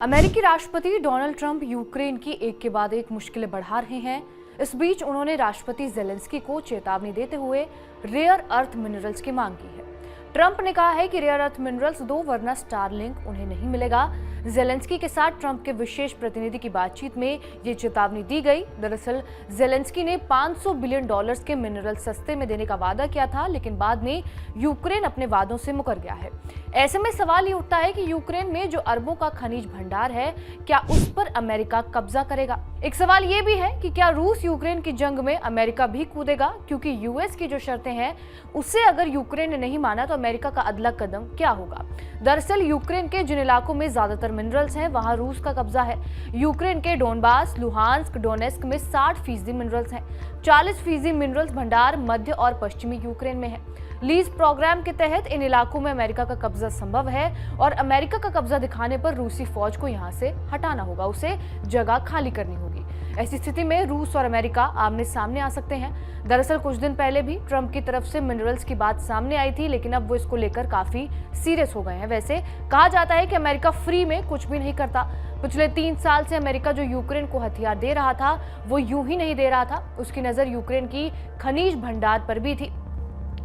अमेरिकी राष्ट्रपति Donald Trump Ukraine की एक के बाद एक मुश्किलें बढ़ा रहे हैं। इस बीच उन्होंने राष्ट्रपति जेलेंस्की को चेतावनी देते हुए रेयर अर्थ मिनरल्स की मांग की है। ट्रंप ने कहा है कि रेयर अर्थ मिनरल्स दो, वरना स्टारलिंक उन्हें नहीं मिलेगा। जेलेंस्की के साथ ट्रंप के विशेष प्रतिनिधि की बातचीत में ये चेतावनी दी गई। दरअसल जेलेंस्की ने $500 बिलियन के मिनरल सस्ते में देने का वादा किया था, लेकिन बाद में यूक्रेन अपने वादों से मुकर गया है। ऐसे में सवाल ये उठता है कि यूक्रेन में जो अरबों का खनिज भंडार है, क्या उस पर अमेरिका कब्जा करेगा? एक सवाल ये भी है कि क्या रूस यूक्रेन की जंग में अमेरिका भी कूदेगा, क्योंकि यूएस की जो शर्तें हैं उसे अगर यूक्रेन ने नहीं माना तो अमेरिका का अगला कदम क्या होगा? दरअसल यूक्रेन के जिन इलाकों में ज्यादातर मिनरल्स हैं वहां रूस का कब्जा है। यूक्रेन के डोनबास, लुहांस्क, डोनेस्क में 60% मिनरल्स हैं। 40% मिनरल्स भंडार मध्य और पश्चिमी यूक्रेन में है। लीज प्रोग्राम के तहत इन इलाकों में अमेरिका का कब्जा संभव है और अमेरिका का कब्जा दिखाने पर रूसी फौज को यहां से हटाना होगा, उसे जगह खाली करनी होगी। ऐसी स्थिति में रूस और अमेरिका आमने सामने आ सकते हैं। दरअसल कुछ दिन पहले भी ट्रंप की तरफ से मिनरल्स की बात सामने आई थी, लेकिन अब वो इसको लेकर काफी सीरियस हो गए हैं। वैसे कहा जाता है कि अमेरिका फ्री में कुछ भी नहीं करता। पिछले 3 साल से अमेरिका जो यूक्रेन को हथियार दे रहा था वो यूं ही नहीं दे रहा था, उसकी नजर यूक्रेन की खनिज भंडार पर भी थी।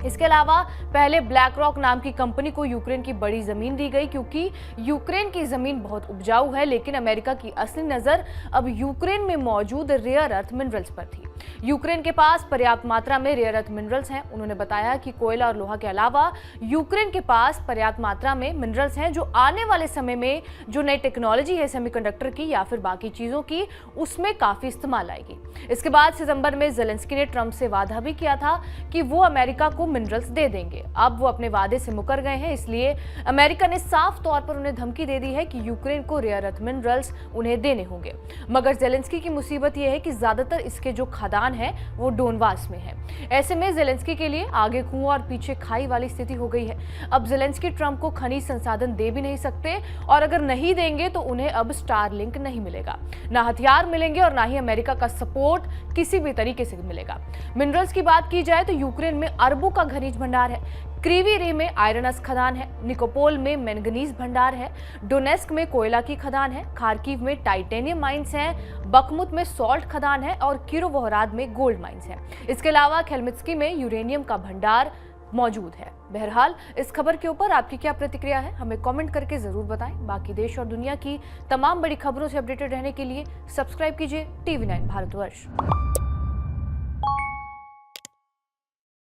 इसके अलावा पहले ब्लैक रॉक नाम की कंपनी को यूक्रेन की बड़ी जमीन दी गई, क्योंकि यूक्रेन की जमीन बहुत उपजाऊ है। लेकिन अमेरिका की असली नजर अब यूक्रेन में मौजूद रेयर अर्थ मिनरल्स पर थी। यूक्रेन के पास पर्याप्त मात्रा में रेयर अर्थ मिनरल्स हैं। उन्होंने बताया कि कोयला और लोहा के अलावा यूक्रेन के पास पर्याप्त मात्रा में मिनरल्स हैं, जो आने वाले समय में जो नई टेक्नोलॉजी है सेमीकंडक्टर की या फिर बाकी चीजों की, उसमें काफी इस्तेमाल आएगी। इसके बाद सितंबर में जेलेंस्की ने ट्रंप से वादा भी किया था कि वो अमेरिका को मिनरल्स दे देंगे। अब वो अपने वादे से मुकर गए हैं, इसलिए अमेरिका ने साफ तौर पर उन्हें धमकी दे दी है कि यूक्रेन को रेयर अर्थ मिनरल्स उन्हें देने होंगे। मगर जेलेंस्की की मुसीबत यह है कि ज्यादातर इसके जो खदान है वो डोनबास में है। ऐसे में जेलेंस्की के लिए आगे कुआं और पीछे खाई वाली स्थिति हो गई है। अब जेलेंस्की ट्रंप को खनिज संसाधन दे भी नहीं सकते, और अगर नहीं देंगे तो उन्हें अब स्टारलिंक नहीं मिलेगा, ना हथियार मिलेंगे और ना ही अमेरिका का सपोर्ट किसी भी तरीके से मिलेगा। मिनरल्स की बात की जाए तो यूक्रेन में अरबों का खनिज भंडार है। क्रीवी रे में आयरनस खदान है, निकोपोल में मैंगनीज भंडार है, डोनेस्क में कोयला की खदान है, खार्किव में टाइटेनियम माइंस हैं, बखमुत में सॉल्ट खदान है और किरोवोहराद में गोल्ड माइंस हैं। इसके अलावा खेल्मित्स्की में यूरेनियम का भंडार मौजूद है। बहरहाल इस खबर के ऊपर आपकी क्या प्रतिक्रिया है, हमें कमेंट करके जरूर बताएं। बाकी देश और दुनिया की तमाम बड़ी खबरों से अपडेटेड रहने के लिए सब्सक्राइब कीजिए TV9 भारतवर्ष।